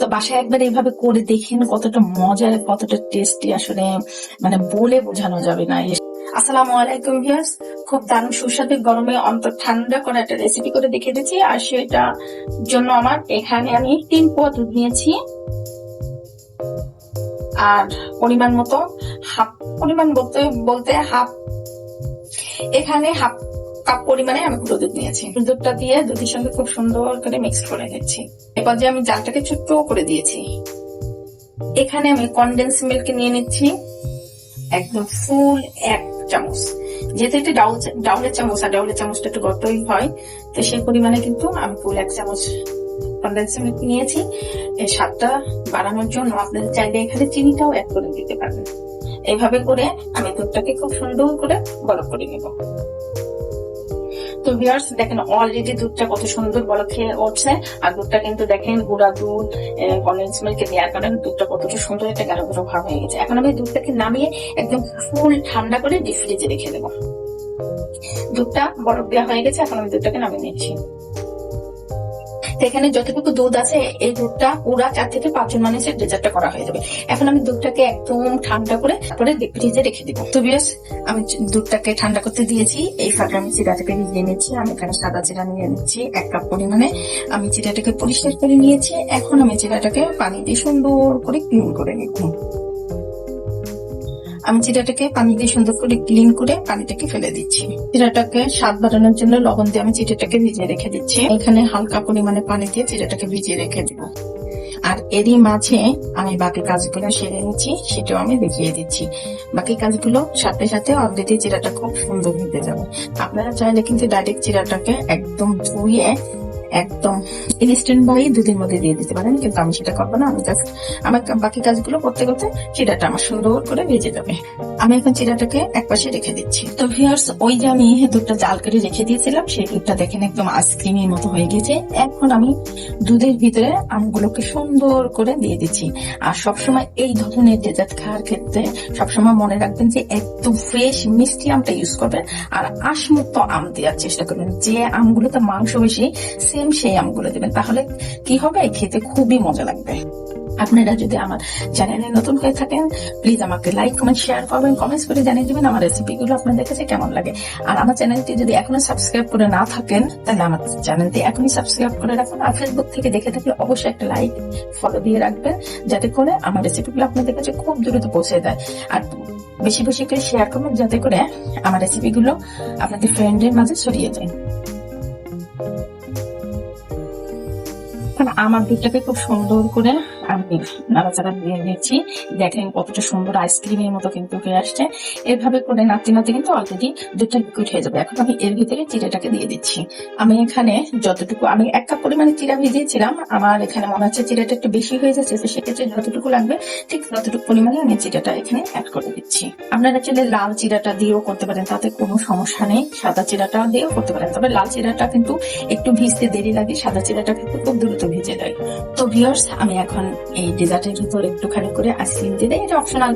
তো বাসায় একবার এইভাবে করে দেখেন কতটা মজার, কতটা টেস্টি, আসলে মানে বলে বোঝানো যাবে না। আসসালামু আলাইকুম ভিউয়ার্স, খুব দারুণ সুস্বাদু গরমে অন্তর ঠান্ডা করে একটা রেসিপি করে দেখিয়ে দিচ্ছি। আর সেটা জন্য আমার এখানে আমি 3 পোয়া দুধ নিয়েছি, আর পরিমাণ মতো পরিমাণ বলতে এখানে হাফ কাপ পরিমাণে আমি গুঁড়ো দুধ নিয়েছি। দুধটা দিয়ে দুধের সঙ্গে খুব সুন্দর করে মিক্স করে নিচ্ছি। এরপর যে আমি জালটাকে ছোট্ট করে দিয়েছি, এখানে আমি কনডেন্স মিল্ক নিয়ে নিচ্ছি একদম ফুল 1 চামচ। যেহেতু এটা ডাউলের চামচ, আর ডাউলের চামচটা একটু গতই হয়, তো সেই পরিমাণে কিন্তু আমি ফুল 1 চামচ কনডেন্স মিল্ক নিয়েছি। এই স্বাদটা বাড়ানোর জন্য আপনাদের চাইলে এখানে চিনিটাও অ্যাড করে দিতে পারবেন। এইভাবে করে আমি দুধটাকে খুব সুন্দর করে বরফ করে নেব। তো ভিউয়ার্স দেখেন, অলরেডি দুধটা কত সুন্দর বলক খেয়ে উঠছে। আর দুধটা কিন্তু দেখেন গুঁড়া দুধ কনডেন্স মিল্কে দেওয়ার কারণে দুধটা কতটা সুন্দর একটা গাঢ় গাঢ় ভাব হয়ে গেছে। এখন আমি দুধটাকে নামিয়ে একদম ফুল ঠান্ডা করে ডিপ ফ্রিজে রেখে দেবো। দুধটা বরফ দেওয়া হয়ে গেছে, এখন আমি দুধটাকে নামিয়ে নিচ্ছি। এখানে যতটুকু দুধ আছে এই দুধটা পুরা 4 থেকে 5 জন মানুষের ডেজার্টটা করা হয়ে যাবে। এখন আমি দুধটাকে একদম ঠান্ডা করে তারপরে ডিপ ফ্রিজে রেখে দিব। তো বেশ, আমি দুধটাকে ঠান্ডা করতে দিয়েছি। এই ফাঁকে আমি চিড়াটাকে ভিজিয়ে নিচ্ছি। আমি এখানে সাদা চিড়া নিয়ে নিচ্ছি 1 কাপ পরিমাণে। আমি চিড়াটাকে পরিষ্কার করে নিয়েছি। এখন আমি চিড়াটাকে পানি দিয়ে সুন্দর করে ক্লিন করে নিব। আমি চিড়াটাকে পানি দিয়ে সুন্দর করে ক্লিন করে পানিটাকে ফেলে দিচ্ছি। চিড়াটাকে স্বাদ বাড়ানোর জন্য লবণ দিয়ে আমি চিড়াটাকে ভিজিয়ে রেখে দিচ্ছি। এখানে হালকা পরিমাণে পানি দিয়ে চিড়াটাকে ভিজিয়ে রেখে দিব। আর এরই মাঝে আমি বাকি কাজগুলো সেরে নিচ্ছি, সেটাও আমি দেখিয়ে দিচ্ছি। বাকি কাজগুলো সাথে সাথে অলরেডি চিড়াটা খুব সুন্দর হতে যাবে। আপনারা চাইলে কিন্তু ডাইরেক্ট চিড়াটাকে একদম ধুয়ে একদম ইনস্ট্যান্ট ভাবে দুধের মধ্যে দিয়ে দিতে পারেন, কিন্তু আমি সেটা করবো না। আমি জাস্ট আমার বাকি কাজগুলো করতে করতে চিড়াটা আমার সুন্দর করে ভেজে যাবে। আমি এখন চিড়াটাকে একপাশে রেখে দিচ্ছি। তো ভিউয়ার্স, ওই যে আমি দুধটা জাল করে রেখে দিয়েছিলাম, সেই দুধটা দেখেন একদম আইসক্রিমের মতো হয়ে গেছে। এখন আমি দুধের ভিতরে আমগুলোকে সুন্দর করে দিয়ে দিচ্ছি। আর সবসময় এই ধরনের ডেজার্ট খাওয়ার ক্ষেত্রে সবসময় মনে রাখবেন যে একদম ফ্রেশ মিষ্টি আমটা ইউজ করবেন, আর আঁশমুক্ত আম দেওয়ার চেষ্টা করবেন। যে আমগুলোতে মাংস বেশি সেই আমগুলো দেবেন, তাহলে কি হবে, খেতে খুবই মজা লাগবে। আপনারা যদি আমার চ্যানেলে নতুন হয়ে থাকেন, প্লিজ আমাকে লাইক কমেন্ট শেয়ার করবেন, কমেন্টস করে জানিয়ে দিবেন আমার রেসিপিগুলো আপনাদের কাছে কেমন লাগে। আর আমার চ্যানেলটি যদি এখনো সাবস্ক্রাইব করে না থাকেন, তাহলে আমার চ্যানেলটি এখনই সাবস্ক্রাইব করে রাখুন। আর ফেসবুক থেকে দেখে থাকলে অবশ্যই একটা লাইক ফলো দিয়ে রাখবেন, যাতে করে আমার রেসিপিগুলো আপনাদের কাছে খুব দ্রুত পৌঁছে দেয়। আর বেশি বেশি করে শেয়ার করবেন, যাতে করে আমার রেসিপিগুলো আপনাদের ফ্রেন্ডের মাঝে ছড়িয়ে যায়। আমার দুধটাকে খুব সুন্দর করে আমি নাড়াচাড়া দিয়ে দিচ্ছি। দেখেন কতটা সুন্দর আইসক্রিমের মতো কিন্তু হয়ে আসছে। এভাবে করে নাড়তে নাড়তে কিন্তু অলরেডি দুধটা লিকুইড হয়ে যাবে। এখন আমি এর ভিতরে চিড়াটাকে দিয়ে দিচ্ছি। আমি এখানে যতটুকু, আমি 1 কাপ পরিমাণে চিড়া ভিজিয়েছিলাম, আমার এখানে মনে হচ্ছে চিড়াটা একটু বেশি হয়ে যাচ্ছে, তো সেক্ষেত্রে যতটুকু লাগবে ঠিক ততটুকু পরিমাণে আমি চিড়াটা এখানে অ্যাড করে দিচ্ছি। আপনারা চাইলে লাল চিড়াটা দিয়েও করতে পারেন, তাতে কোনো সমস্যা নেই। সাদা চিড়াটা দিয়েও করতে পারেন, তবে লাল চিড়াটা কিন্তু একটু ভিজতে দেরি লাগে, সাদা চিড়াটা কিন্তু খুব দ্রুত ভিজে যায়। তো ভিউয়ার্স, আমি এখন এই ডেজার্টের ভিতর একটুখানি করে আইসক্রিম দিয়ে দেয়। এটা অপশনাল,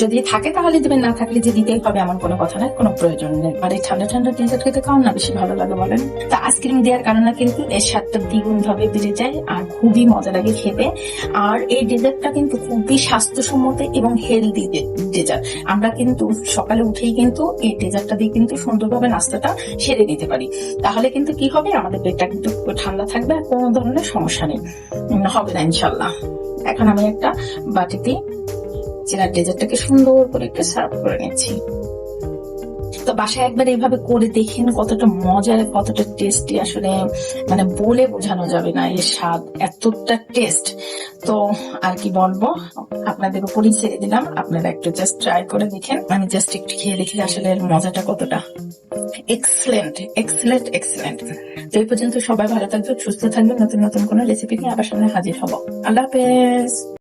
যদি থাকে তাহলে দিবেন, না থাকলে যে দিতেই হবে এমন কোনো কথা নাই, কোনো প্রয়োজন নেই। আর এই ঠান্ডা ঠান্ডা ডেজার্ট খেতে কারণ না বেশি ভালো লাগে বলেন? তা আইসক্রিম দেওয়ার কারণে কিন্তু এর স্বাদটা দ্বিগুণ ভাবে বেড়ে যায়, আর খুবই মজা লাগে খেতে। আর এই ডেজার্টটা কিন্তু খুবই স্বাস্থ্যসম্মত এবং হেলদি ডেজার্ট। আমরা কিন্তু সকালে উঠেই কিন্তু এই ডেজার্টটা দিয়ে কিন্তু সুন্দরভাবে নাস্তাটা সেরে দিতে পারি। তাহলে কিন্তু কি হবে, আমাদের পেটটা কিন্তু ঠান্ডা থাকবে, আর কোনো ধরনের সমস্যা নেই, হবে না ইনশাল্লাহ। এখন আমি একটা বাটিতে চিড়ার ডেজার্টটাকে সুন্দর করে একটু সার্ভ করে নিচ্ছি। তো বাসায় একবার এইভাবে করে দেখেন কতটা মজার, কতটা টেস্টি, আসলে মানে বলে বোঝানো যাবে না। এর স্বাদ এতটা টেস্ট, তো আর কি বলবো, আপনাদের উপরেই ছেড়ে দিলাম। আপনারা একটু জাস্ট ট্রাই করে দেখেন। আমি জাস্ট একটু খেয়ে দেখি আসলে এর মজাটা কতটা। Excellent excellent excellent. তো এই পর্যন্ত সবাই ভালো থাকবেন, সুস্থ থাকবেন। নতুন নতুন কোনো রেসিপি নিয়ে আবার সামনে হাজির হব। আল্লাহ হাফেজ।